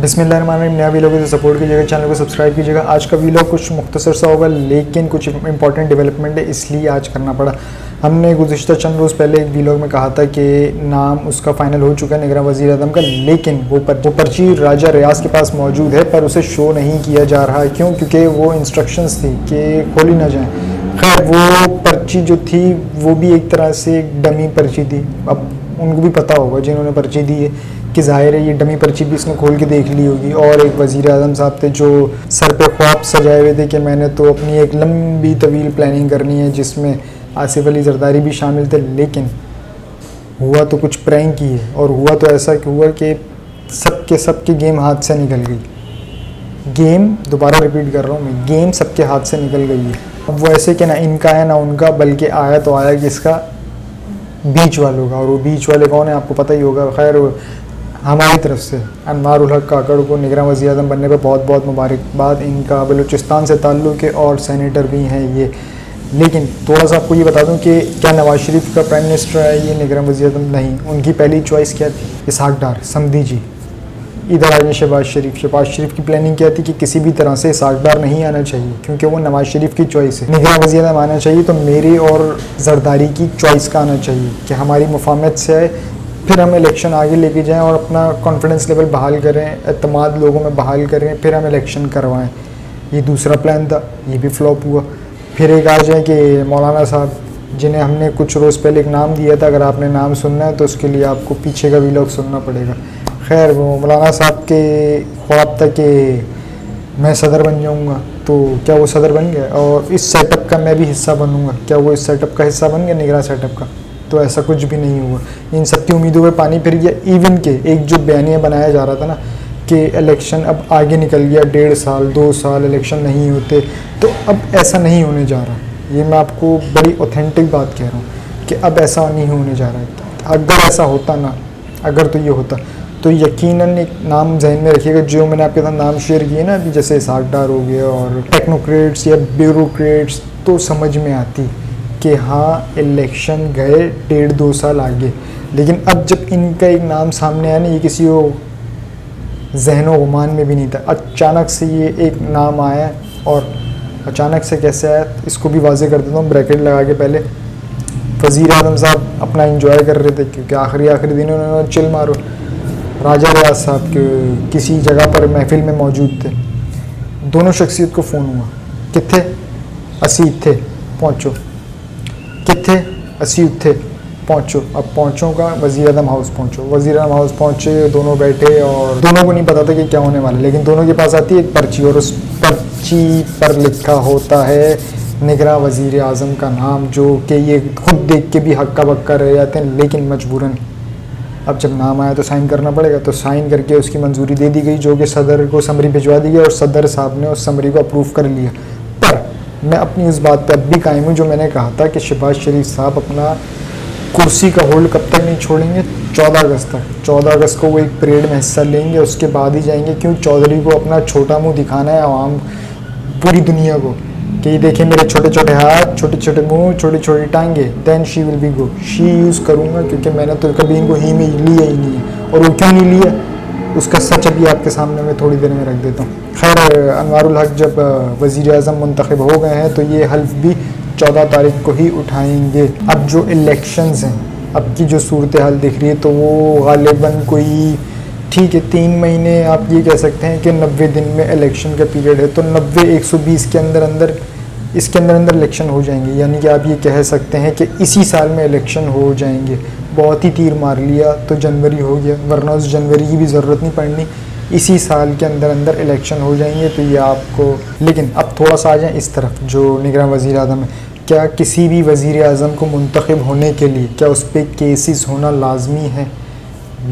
बिस्मिल्लाहिर्रहमानिर्रहीम। नया वीलॉग है तो सपोर्ट कीजिएगा, चैनल को सब्सक्राइब कीजिएगा। आज का वीलॉग कुछ मुख्तसर सा होगा, लेकिन कुछ इंपॉर्टेंट डेवलपमेंट है, इसलिए आज करना पड़ा। हमने गुज़िश्ता चंद रोज़ पहले एक वीलॉग में कहा था कि नाम उसका फ़ाइनल हो चुका है निगरां वज़ीर आज़म का, लेकिन वो पर्ची राजा रियाज के पास मौजूद है, पर उसे शो नहीं किया जा रहा है। क्यों? क्योंकि वो इंस्ट्रक्शंस थी कि खोली ना जाए। खैर, वो पर्ची जो थी वो भी एक तरह से डमी पर्ची थी। अब उनको भी पता होगा जिन्होंने पर्ची दी है कि ज़ाहिर है ये डमी पर्ची भी इसने खोल के देख ली होगी। और एक वज़ीर आज़म साहब थे जो सर पे ख्वाब सजाए हुए थे कि मैंने तो अपनी एक लंबी तवील प्लानिंग करनी है, जिसमें आसिफ अली जरदारी भी शामिल थे। लेकिन हुआ तो कुछ प्रैंक ही है, और हुआ तो ऐसा कि हुआ कि सबके गेम हाथ से निकल गई। गेम, दोबारा रिपीट कर रहा हूँ मैं, गेम सबके हाथ से निकल गई है। अब वो ऐसे कि ना इनका है ना उनका, बल्कि आया तो आया किसका? बीच वालों का। और वो बीच वाले कौन है आपको पता ही होगा। खैर, हमारी तरफ से अनवार उल हक काकड़ को निगरां वज़ीर आज़म बनने पर बहुत बहुत मुबारकबाद। इनका बलूचिस्तान से ताल्लुक़ है और सेनेटर भी हैं ये। लेकिन थोड़ा सा आपको ये बता दूं कि क्या नवाज शरीफ का प्राइम मिनिस्टर है ये निगरां वज़ीर आज़म? नहीं। उनकी पहली चॉइस क्या थी? इसहाक डार समधी जी। इधर आ जाए शहबाज शरीफ की प्लानिंग क्या थी कि किसी भी तरह से इसहाक डार नहीं आना चाहिए, क्योंकि वो नवाज शरीफ की चॉइस है। निगरां वज़ीर आज़म आना चाहिए तो मेरी और जरदारी की चॉइस का आना चाहिए कि हमारी मुफाहमत से आए, फिर हम इलेक्शन आगे लेके जाएं और अपना कॉन्फिडेंस लेवल बहाल करें, एतमाद लोगों में बहाल करें, फिर हम इलेक्शन करवाएं। ये दूसरा प्लान था, ये भी फ्लॉप हुआ। फिर एक आ जाए कि मौलाना साहब, जिन्हें हमने कुछ रोज़ पहले एक नाम दिया था, अगर आपने नाम सुनना है तो उसके लिए आपको पीछे का वीलॉग सुनना पड़ेगा। खैर, वो मौलाना साहब के ख्वाब था कि मैं सदर बन जाऊंगा, तो क्या वो सदर बन गया? और इस सेटअप का मैं भी हिस्सा बनूंगा, क्या वो इस सेटअप का हिस्सा बन गया, निगरां सेटअप का? तो ऐसा कुछ भी नहीं हुआ। इन सब की उम्मीदों में पानी फिर गया। इवन के एक जो बयानिया बनाया जा रहा था ना कि इलेक्शन अब आगे निकल गया, 1.5 साल 2 साल इलेक्शन नहीं होते, तो अब ऐसा नहीं होने जा रहा। ये मैं आपको बड़ी ऑथेंटिक बात कह रहा हूँ कि अब ऐसा नहीं होने जा रहा है। अगर ऐसा होता ना, अगर तो ये होता तो यकीनन एक नाम जहन में रखिएगा, जो मैंने आपके साथ नाम शेयर किए ना अभी, जैसे इसहाक डार हो गया और टेक्नोक्रेट्स या ब्यूरोक्रेट्स, तो समझ में आती कि हाँ इलेक्शन गए 1.5-2 साल आगे। लेकिन अब जब इनका एक नाम सामने आया ना, ये किसी को ज़हनो गुमान में भी नहीं था, अचानक से ये एक नाम आया। और अचानक से कैसे आया इसको भी वाजे कर देता हूँ ब्रैकेट लगा के। पहले वज़ीर आज़म साहब अपना एंजॉय कर रहे थे, क्योंकि आखिरी दिनों उन्होंने चिल मारो। राजा रियाज साहब के किसी जगह पर महफिल में मौजूद थे। दोनों शख्सियत को फ़ोन हुआ, किथे? असी थे, पहुँचो। किथे? असी थे, पहुँचो। अब पहुँचो का वज़ीर आज़म हाउस पहुँचो। वज़ीर आज़म हाउस पहुँचे, दोनों बैठे, और दोनों को नहीं पता था कि क्या होने वाला, लेकिन दोनों के पास आती है एक पर्ची, और उस पर्ची पर लिखा होता है निगरां वज़ीर आज़म का नाम, जो कि ये खुद देख के भी हक्का बक्का रह जाते हैं, लेकिन मजबूरन अब जब नाम आया तो साइन करना पड़ेगा। तो साइन करके उसकी मंजूरी दे दी गई, जो कि सदर को समरी भिजवा दी गई, और सदर साहब ने उस समरी को अप्रूव कर लिया। पर मैं अपनी उस बात पे अब भी कायम हूँ जो मैंने कहा था कि शहबाज शरीफ साहब अपना कुर्सी का होल्ड कब तक नहीं छोड़ेंगे? 14 अगस्त तक। 14 अगस्त को वो एक परेड में हिस्सा लेंगे, उसके बाद ही जाएंगे। क्यों? चौधरी को अपना छोटा मुँह दिखाना है आवाम, पूरी दुनिया को, कि देखें मेरे छोटे छोटे हाथ, छोटे छोटे मुंह, छोटी छोटी टांगे। Then she will be go. She use करूँगा, क्योंकि मैंने तो कभी इनको ही में लिया ही नहीं है। और वो क्यों नहीं लिया, उसका सच अभी आपके सामने मैं थोड़ी देर में रख देता हूँ। खैर, अनवार उल हक जब वज़ीर आज़म मुंतखब हो गए हैं, तो ये हल्फ भी 14 तारीख को ही उठाएंगे। अब जो इलेक्शंस हैं, अब की जो सूरत हाल दिख रही है, तो वो गालिबन कोई, ठीक है, 3 महीने आप ये कह सकते हैं कि 90 दिन में इलेक्शन का पीरियड है, तो 90-120 के अंदर अंदर इसके अंदर अंदर इलेक्शन हो जाएंगे। यानी कि आप ये कह सकते हैं कि इसी साल में इलेक्शन हो जाएंगे। बहुत ही तीर मार लिया तो जनवरी हो गया, वरना उस जनवरी की भी ज़रूरत नहीं पड़नी। इसी साल के अंदर अंदर इलेक्शन हो जाएंगे, तो ये आपको। लेकिन अब थोड़ा सा आ जाए इस तरफ, जो निगरां वज़ीर आज़म है, क्या किसी भी वज़ीर आज़म को मुंतखब होने के लिए क्या उस पर केसेस होना लाजमी है?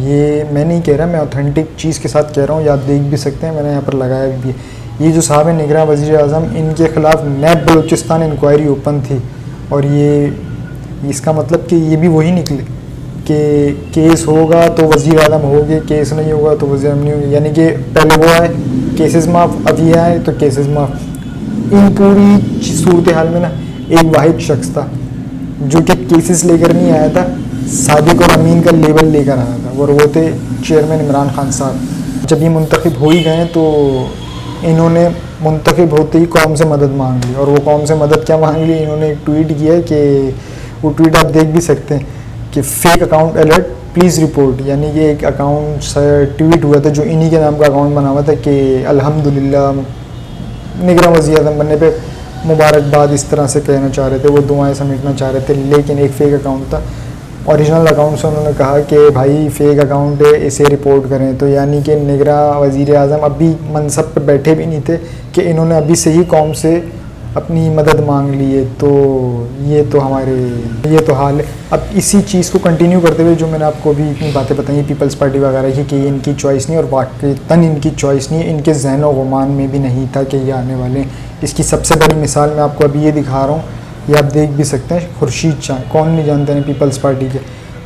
ये मैं नहीं कह रहा, मैं ऑथेंटिक चीज़ के साथ कह रहा हूँ, या आप देख भी सकते हैं, मैंने यहाँ पर लगाया भी है। ये जो साहब है निगरां वज़ीर आज़म, इनके ख़िलाफ़ नैब बलूचिस्तान इंक्वायरी ओपन थी, और ये इसका मतलब कि ये भी वही निकले कि केस होगा तो वज़ीर आज़म होंगे, केस नहीं होगा तो वज़ीर आज़म नहीं होंगे। यानी कि पहले वो आए केसेस माफ़, अब ये आए तो केसेस माफ़। इन पूरी सूरत हाल में ना एक वाहिद शख्स था जो कि केसेस लेकर नहीं आया था, सादिक और अमीन का लेबल लेकर आया था, और वो थे चेयरमैन इमरान खान साहब। जब ये मुंतखब हो ही गए तो इन्होंने मुंतखब होते ही कौम से मदद मांग ली। और वो कौम से मदद क्या मांग ली, इन्होंने एक ट्वीट किया है कि वो ट्वीट आप देख भी सकते हैं कि fake account alert please report, यानी कि एक अकाउंट से ट्वीट हुआ था जो इन्हीं के नाम का अकाउंट बना हुआ था कि अल्हम्दुलिल्लाह निगरां वज़ीर आज़म बनने पे मुबारकबाद, इस तरह से कहना चाह रहे थे, वो दुआएं समेटना चाह रहे थे, लेकिन एक फ़ेक अकाउंट था। ओरिजिनल अकाउंट से उन्होंने कहा कि भाई फ़ेक अकाउंट है, इसे रिपोर्ट करें। तो यानी कि निगरां वज़ीर आज़म अभी मनसब पे बैठे भी नहीं थे कि इन्होंने अभी से ही कौम से अपनी मदद मांग ली है। तो ये तो हाल है। अब इसी चीज़ को कंटिन्यू करते हुए जो मैंने आपको अभी इतनी बातें बताई पीपल्स पार्टी वगैरह की कि इनकी चॉइस नहीं, और वाकईतन इनकी चॉइस नहीं है, इनके ज़हन व गुमान में भी नहीं था कि ये आने वाले हैं। इसकी सबसे बड़ी मिसाल मैं आपको अभी ये दिखा रहा हूँ, ये आप देख भी सकते हैं। खुर्शीद शाह, कौन नहीं जानते हैं पीपल्स पार्टी के।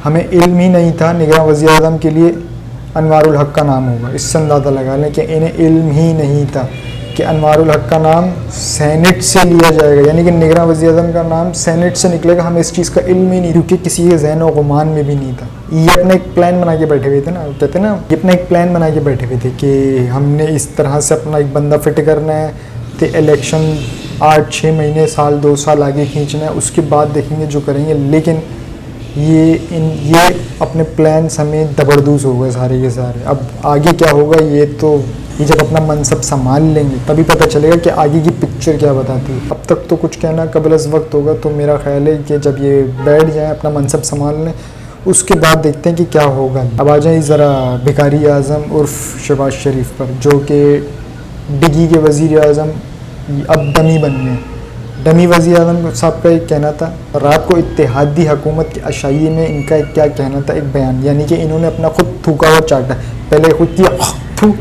हमें इल्म ही नहीं था निगरां वज़ीर आज़म के लिए अनवारुल हक का नाम होगा। इससे अंदाज़ा लगा लें कि इन्हें इल्म ही नहीं था कि अनवारुल हक का नाम सेनेट से लिया जाएगा, यानी कि निगरां वज़ीर आज़म का नाम सेनेट से निकलेगा। हमें इस चीज़ का इल्म ही नहीं, क्योंकि किसी के ज़हन व गुमान में भी नहीं था। ये अपना एक प्लान बना के बैठे हुए थे ना, कहते ना, ये अपना एक प्लान बना के बैठे हुए थे कि हमने इस तरह से अपना एक बंदा फिट करना है, तो इलेक्शन 8-6 महीने, साल 2 साल आगे खींचना है, उसके बाद देखेंगे जो करेंगे। लेकिन ये अपने प्लान समेत दबरदूस हो गए सारे के सारे। अब आगे क्या होगा ये जब अपना मनसब संभाल लेंगे तभी पता चलेगा कि आगे की पिक्चर क्या बताती है। अब तक तो कुछ कहना कबल अज़ वक्त होगा। तो मेरा ख्याल है कि जब ये बैठ जाए अपना मनसब संभाल लें, उसके बाद देखते हैं कि क्या होगा। अब आ जाए ज़रा भिखारी आज़म उर्फ शहबाज शरीफ पर, जो कि डिगी के वज़ीर आज़म अब डमी बन गए। डमी वज़ीर आज़म साहब का एक कहना था, रात को इत्तेहादी हुकूमत के अशाइये में इनका एक क्या कहना था, एक बयान, यानी कि इन्होंने अपना खुद थूका हुआ चाटा, पहले खुद किया थू,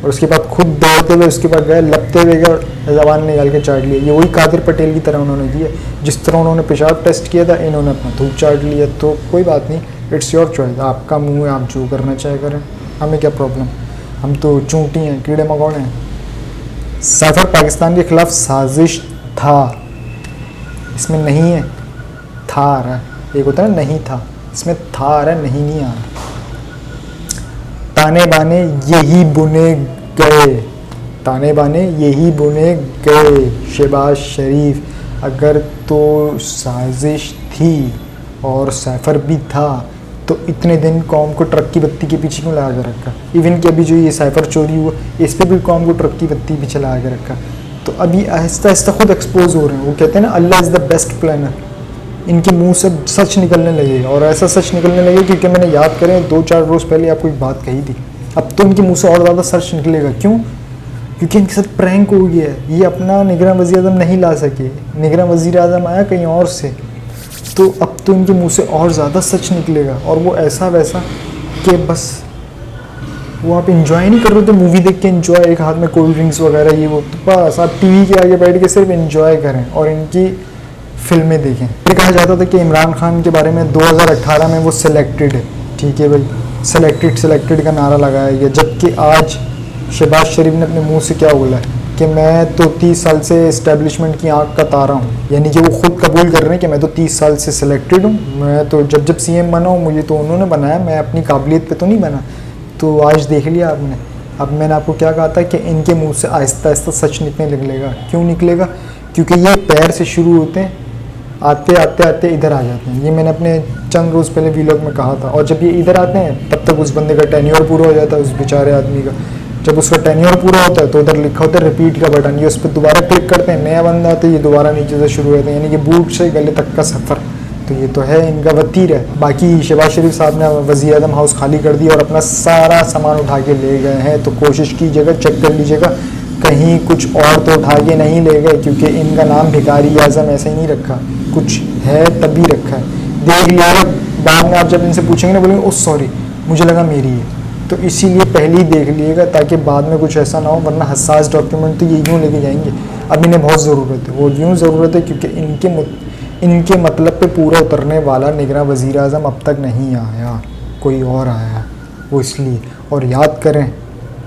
और उसके बाद खुद दौड़ते हुए उसके बाद गए लपते हुए गए ज़बान निकाल के चाट लिया। ये वही कादिर पटेल की तरह उन्होंने किया, जिस तरह उन्होंने पेशाब टेस्ट किया था, इन्होंने अपना थूक चाट लिया। तो कोई बात नहीं, इट्स योर चॉइस, आपका मुँह है, आप जो करना चाहे करें, हमें क्या प्रॉब्लम। हम तो चूंटी हैं, कीड़े मकोड़े हैं। सैफर पाकिस्तान के ख़िलाफ़ साजिश था, इसमें नहीं है, था आ रहा है। एक होता है नहीं था, इसमें था आ रहा है, नहीं आ रहा। ताने बाने यही बुने गए, ताने बाने यही बुने गए। शहबाज शरीफ, अगर तो साजिश थी और सैफर भी था, तो इतने दिन कौम को ट्रक की बत्ती के पीछे क्यों लगा कर रखा। इवन कि अभी जो ये सैफर चोरी हुआ, इस पर भी कौम को ट्रक की बत्ती पीछे लगा कर रखा। तो अभी आहिस्ता आहिस्ता खुद एक्सपोज हो रहे हैं। वो कहते हैं ना, अल्लाह इज़ द बेस्ट प्लानर। इनके मुंह से सच निकलने लगेगा, और ऐसा सच निकलने लगेगा क्योंकि मैंने याद करें 2-4 रोज़ पहले आपको एक बात कही थी। अब तो इनके मुंह से और ज़्यादा सच निकलेगा। क्यों? क्योंकि इनके साथ प्रैंक हो गया है। ये अपना निगरां वज़ीर आज़म नहीं ला सके, निगरां वज़ीर आज़म आया कहीं और से, तो अब तो इनके मुँह से और ज़्यादा सच निकलेगा। और वो ऐसा वैसा कि बस वो आप इंजॉय नहीं कर रहे थे, मूवी देख के इंजॉय, एक हाथ में कोल्ड ड्रिंक्स वगैरह ये वो, तो बस आप टीवी के आगे बैठ के सिर्फ इंजॉय करें और इनकी फिल्में देखें। ये कहा जाता था कि इमरान खान के बारे में 2018 में वो सिलेक्टेड है, ठीक है भाई, सिलेक्टेड का नारा लगाया गया। जबकि आज शहबाज शरीफ ने अपने मुंह से क्या बोला है कि मैं तो 30 साल से इस्टेब्लिशमेंट की आँख का तारा हूँ, यानी कि वो खुद कबूल कर रहे हैं कि मैं तो 30 साल से सिलेक्टेड हूँ, मैं तो जब सीएम बना हूँ मुझे तो उन्होंने बनाया, मैं अपनी काबिलियत पे तो नहीं बना। तो आज देख लिया आपने। अब मैंने आपको क्या कहा था कि इनके मुंह से आहिस्ता आहिस्ता सच निकलने लगेगा। क्यों निकलेगा? क्योंकि ये पैर से शुरू होते हैं, आते आते आते इधर आ जाते हैं। ये मैंने अपने चंद रोज़ पहले वीलॉग में कहा था। और जब ये इधर आते हैं तब तक उस बंदे का टेन्योर पूरा हो जाता है, उस बेचारे आदमी का। जब उसका टेन्योर पूरा होता है तो उधर लिखा होता है रिपीट का बटन, ये उस पर दोबारा क्लिक करते हैं, नया बंदा आता है, ये दोबारा नीचे से शुरू होता है, यानी कि बूट से गले तक का सफ़र। तो ये तो है इनका वतीर है। बाकी शहबाज शरीफ साहब ने वज़ीर आज़म हाउस खाली कर दिया और अपना सारा सामान उठा के ले गए हैं। तो कोशिश कीजिएगा, चेक कर लीजिएगा कहीं कुछ और तो उठा के नहीं ले गए, क्योंकि इनका नाम भिखारी आज़म ऐसे ही नहीं रखा, कुछ है तभी रखा है। देख लिया, बाद में आप जब इनसे पूछेंगे ना बोलेंगे ओ सॉरी मुझे लगा मेरी है। तो इसीलिए पहले ही देख लीजिएगा ताकि बाद में कुछ ऐसा ना हो, वरना हसास डॉक्यूमेंट तो ये यूँ लेके जाएंगे। अब इन्हें बहुत ज़रूरत है, वो यूँ ज़रूरत है क्योंकि इनके मतलब पे पूरा उतरने वाला निगरां वज़ीर आज़म अब तक नहीं आया, कोई और आया वो इसलिए। और याद करें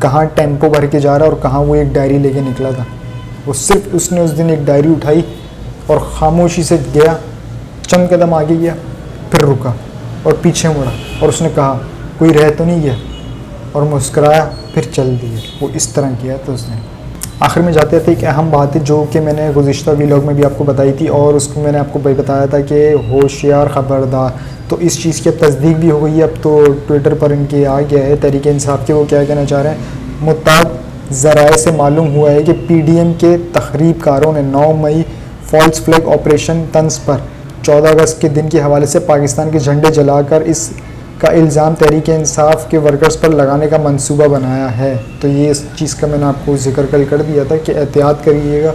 कहाँ टेम्पो भर के जा रहा है और कहाँ वो एक डायरी लेके निकला था। वो सिर्फ उसने उस दिन एक डायरी उठाई और ख़ामोशी से गया, चंद कदम आगे गया, फिर रुका और पीछे मुड़ा और उसने कहा कोई रह तो नहीं गया। और मुस्कुराया, फिर चल दिए। वो इस तरह किया था उसने। आखिर में जाते थे एक अहम बात है जो कि मैंने गुज़िश्ता व्लॉग में भी आपको बताई थी और उसको मैंने आपको बताया था कि होशियार ख़बरदार। तो इस चीज़ की अब तस्दीक भी हो गई है। अब तो ट्विटर पर इनके आ गया है तहरीक इंसाफ के, वो क्या कहना चाह रहे हैं। मुताद ज़राए से मालूम हुआ है कि PDM के तखरीबकारों ने 9 मई फॉल्स फ्लैग ऑपरेशन तंज पर 14 अगस्त के दिन के हवाले से पाकिस्तान के झंडे जलाकर इस का इल्ज़ाम तहरीक इंसाफ के वर्कर्स पर लगाने का मंसूबा बनाया है। तो ये इस चीज़ का मैंने आपको जिक्र कल कर दिया था कि एहतियात करिएगा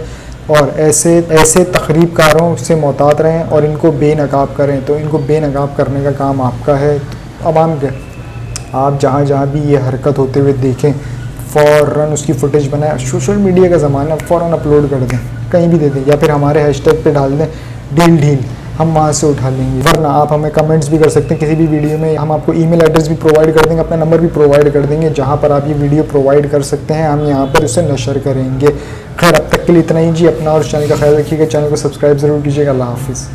और ऐसे तखरीबकारों से मोहतात रहें और इनको बेनकाब करें। तो इनको बेनकाब करने का काम आपका है। तो आवाम के आप जहाँ भी ये हरकत होते हुए देखें, फ़ौरन उसकी फुटेज बनाएं। सोशल मीडिया का ज़माना, फ़ौरन अपलोड कर दें, कहीं भी दे दें या फिर हमारे हैशटैग पे डाल दें ढील, हम वहाँ से उठा लेंगे। वरना आप हमें कमेंट्स भी कर सकते हैं किसी भी वीडियो में। हम आपको ईमेल एड्रेस भी प्रोवाइड कर देंगे, अपना नंबर भी प्रोवाइड कर देंगे, जहाँ पर आप ये वीडियो प्रोवाइड कर सकते हैं। हम यहाँ पर उसे नशर करेंगे। खैर अब तक के लिए इतना ही जी। अपना और चैनल का ख्याल रखिएगा, चैनल को सब्सक्राइब ज़रूर कीजिएगा। अल्लाह हाफ़िज़।